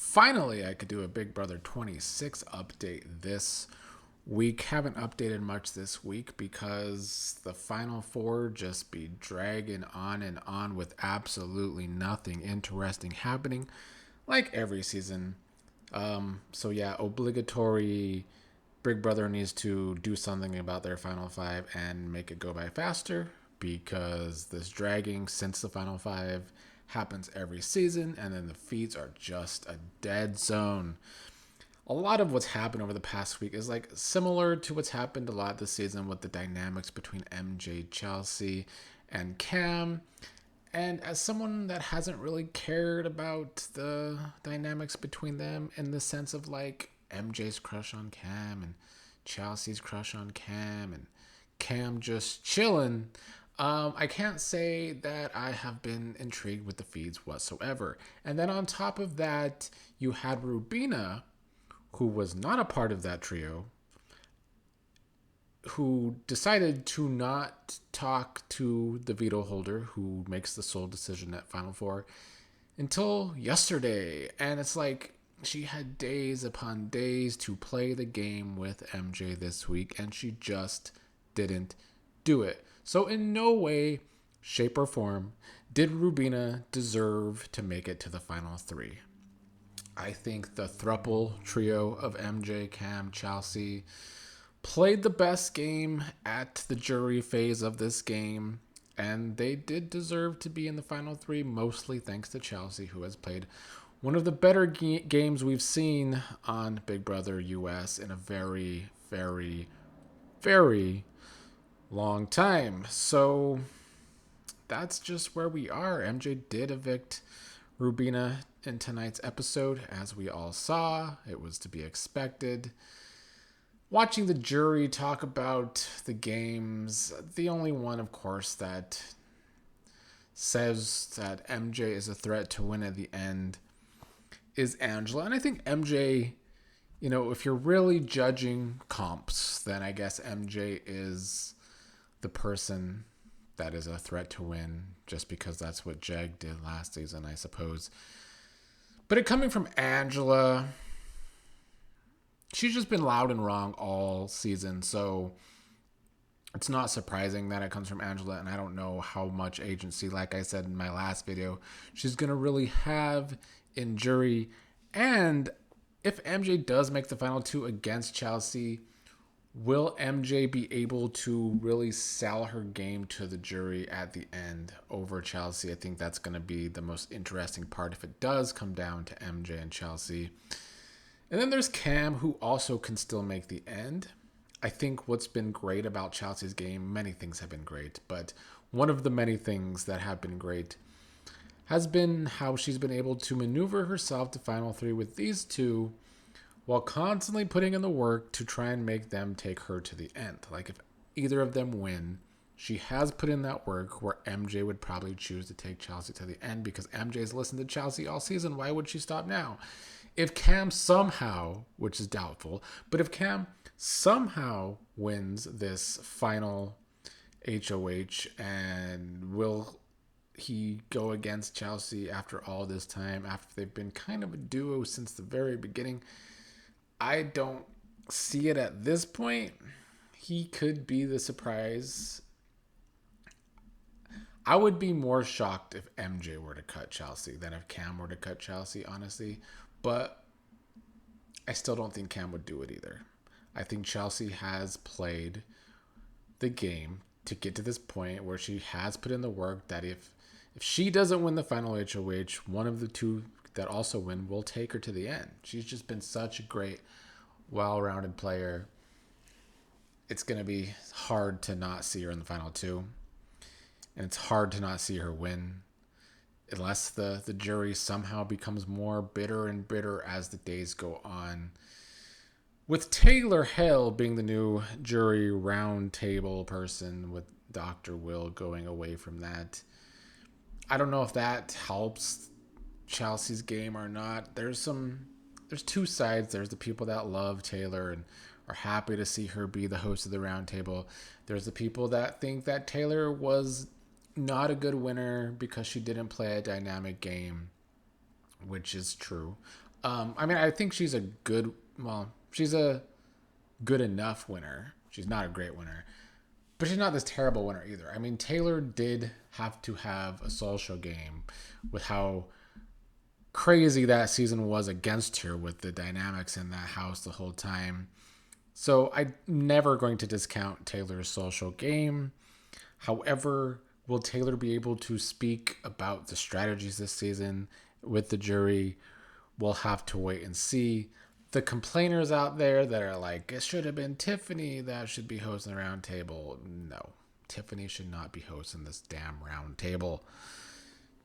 Finally, I could do a Big Brother 26 update this week. Haven't updated much this week because the Final Four just be dragging on and on with absolutely nothing interesting happening, like every season. So yeah, obligatory Big Brother needs to do something about their Final Five and make it go by faster because this dragging since the Final Five happens every season, and then the feeds are just a dead zone. A lot of what's happened over the past week is like similar to what's happened a lot this season with the dynamics between MJ, Chelsea, and Cam. And as someone that hasn't really cared about the dynamics between them in the sense of like MJ's crush on Cam and Chelsea's crush on Cam and Cam just chilling, I can't say that I have been intrigued with the feeds whatsoever. And then on top of that, you had Rubina, who was not a part of that trio, who decided to not talk to the veto holder who makes the sole decision at Final Four until yesterday. And it's like she had days upon days to play the game with MJ this week, and she just didn't do it. So, in no way, shape, or form did Rubina deserve to make it to the final three. I think the thruple trio of MJ, Cam, Chelsea played the best game at the jury phase of this game, and they did deserve to be in the final three, mostly thanks to Chelsea, who has played one of the better games we've seen on Big Brother US in a very, very, very long time. So that's just where we are. MJ did evict Rubina in tonight's episode, as we all saw. It was to be expected. Watching the jury talk about the games, the only one, of course, that says that MJ is a threat to win at the end is Angela. And I think MJ, if you're really judging comps, then I guess MJ is the person that is a threat to win, just because that's what Jeg did last season, I suppose. But it coming from Angela, she's just been loud and wrong all season, so it's not surprising that it comes from Angela, and I don't know how much agency, like I said in my last video, she's going to really have in jury. And if MJ does make the final two against Chelsea, will MJ be able to really sell her game to the jury at the end over Chelsea? I think that's going to be the most interesting part if it does come down to MJ and Chelsea. And then there's Cam, who also can still make the end. I think what's been great about Chelsea's game, many things have been great, but one of the many things that have been great has been how she's been able to maneuver herself to final three with these two while constantly putting in the work to try and make them take her to the end. Like if either of them win, she has put in that work where MJ would probably choose to take Chelsea to the end because MJ's listened to Chelsea all season. Why would she stop now? If Cam somehow, which is doubtful, but if Cam somehow wins this final HOH, and will he go against Chelsea after all this time, after they've been kind of a duo since the very beginning? I don't see it at this point. He could be the surprise. I would be more shocked if MJ were to cut Chelsea than if Cam were to cut Chelsea, honestly. But I still don't think Cam would do it either. I think Chelsea has played the game to get to this point where she has put in the work that if she doesn't win the final HOH, one of the two that also win will take her to the end. She's just been such a great, well-rounded player. It's going to be hard to not see her in the final two. And it's hard to not see her win. Unless the jury somehow becomes more bitter and bitter as the days go on. With Taylor Hale being the new jury roundtable person, with Dr. Will going away from that, I don't know if that helps Chelsea's game or not. There's two sides. There's the people that love Taylor and are happy to see her be the host of the roundtable. There's the people that think that Taylor was not a good winner because she didn't play a dynamic game, which is true. I mean, I think she's a good, well, she's a good enough winner. She's not a great winner, but she's not this terrible winner either. I mean, Taylor did have to have a social game with how crazy that season was against her with the dynamics in that house the whole time. So I'm never going to discount Taylor's social game. However, will Taylor be able to speak about the strategies this season with the jury? We'll have to wait and see. The complainers out there that are like, it should have been Tiffany that should be hosting the round table. No, Tiffany should not be hosting this damn round table.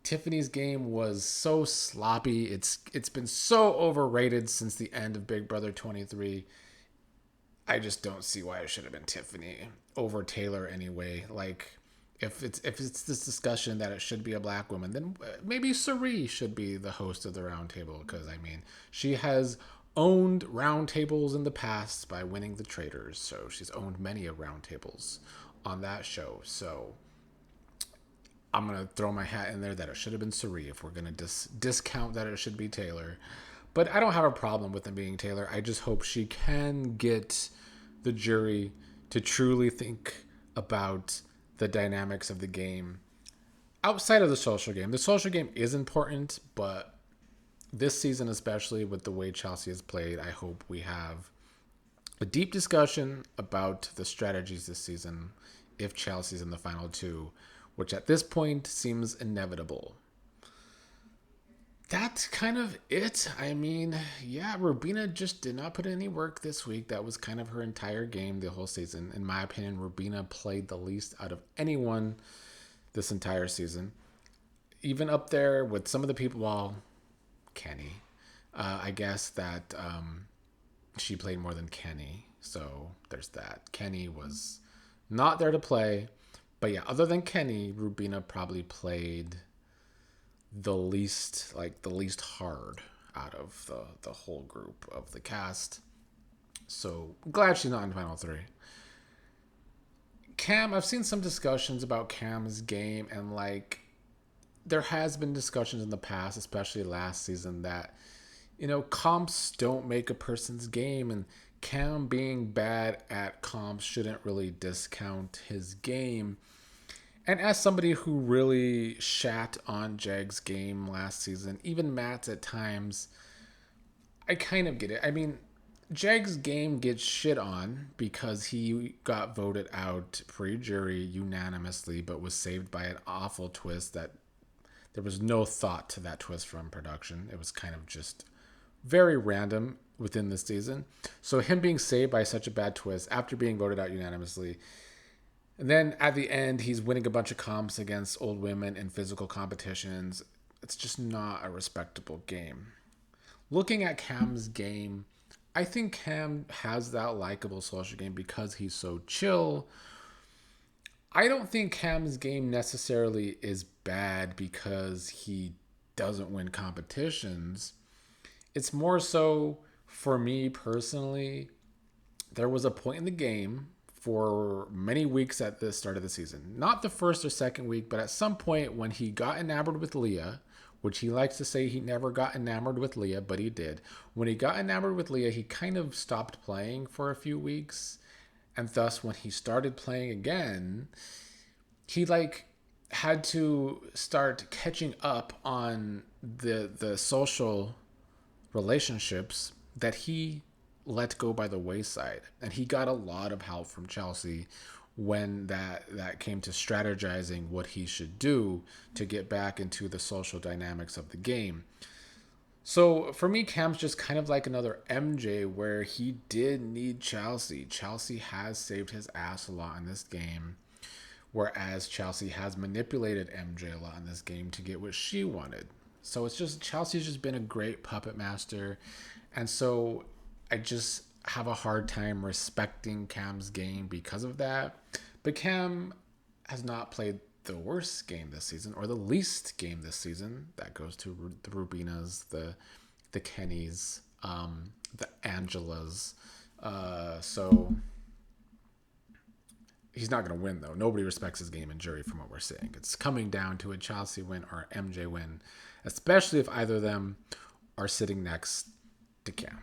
Tiffany's game was so sloppy. It's been so overrated since the end of Big Brother 23. I just don't see why it should have been Tiffany over Taylor anyway. Like, if it's this discussion that it should be a black woman, then maybe Sari should be the host of the roundtable, because I mean, she has owned roundtables in the past by winning the Traders, so she's owned many of roundtables on that show. So I'm gonna throw my hat in there that it should have been Sari if we're gonna discount that it should be Taylor. But I don't have a problem with them being Taylor. I just hope she can get the jury to truly think about the dynamics of the game outside of the social game. The social game is important, but this season, especially with the way Chelsea has played, I hope we have a deep discussion about the strategies this season if Chelsea's in the final two, which at this point seems inevitable. That's kind of it. I mean, yeah, Rubina just did not put in any work this week. That was kind of her entire game the whole season. In my opinion, Rubina played the least out of anyone this entire season. Even up there with some of the people, well, Kenny. I guess that she played more than Kenny. So there's that. Kenny was not there to play. But yeah, other than Kenny, Rubina probably played the least hard out of the whole group of the cast. So glad she's not in final three. Cam, I've seen some discussions about Cam's game, and like there has been discussions in the past, especially last season, that comps don't make a person's game, and Cam being bad at comps shouldn't really discount his game. And as somebody who really shat on Jag's game last season, even Matt's at times, I kind of get it. I mean, Jag's game gets shit on because he got voted out pre-jury unanimously, but was saved by an awful twist that there was no thought to that twist from production. It was kind of just very random within the season. So him being saved by such a bad twist after being voted out unanimously, and then at the end, he's winning a bunch of comps against old women in physical competitions. It's just not a respectable game. Looking at Cam's game, I think Cam has that likable social game because he's so chill. I don't think Cam's game necessarily is bad because he doesn't win competitions. It's more so, for me personally, there was a point in the game for many weeks at the start of the season. Not the first or second week, but at some point when he got enamored with Leah, which he likes to say he never got enamored with Leah, but he did. When he got enamored with Leah, he kind of stopped playing for a few weeks. And thus, when he started playing again, he had to start catching up on the social relationships that he let go by the wayside. And he got a lot of help from Chelsea when that came to strategizing what he should do to get back into the social dynamics of the game. So for me, Cam's just kind of like another MJ where he did need Chelsea. Chelsea has saved his ass a lot in this game, whereas Chelsea has manipulated MJ a lot in this game to get what she wanted. So it's just, Chelsea's just been a great puppet master. And so I just have a hard time respecting Cam's game because of that. But Cam has not played the worst game this season, or the least game this season. That goes to the Rubinas, the Kennys, the Angelas. So he's not going to win, though. Nobody respects his game in jury from what we're seeing. It's coming down to a Chelsea win or MJ win, especially if either of them are sitting next to Cam.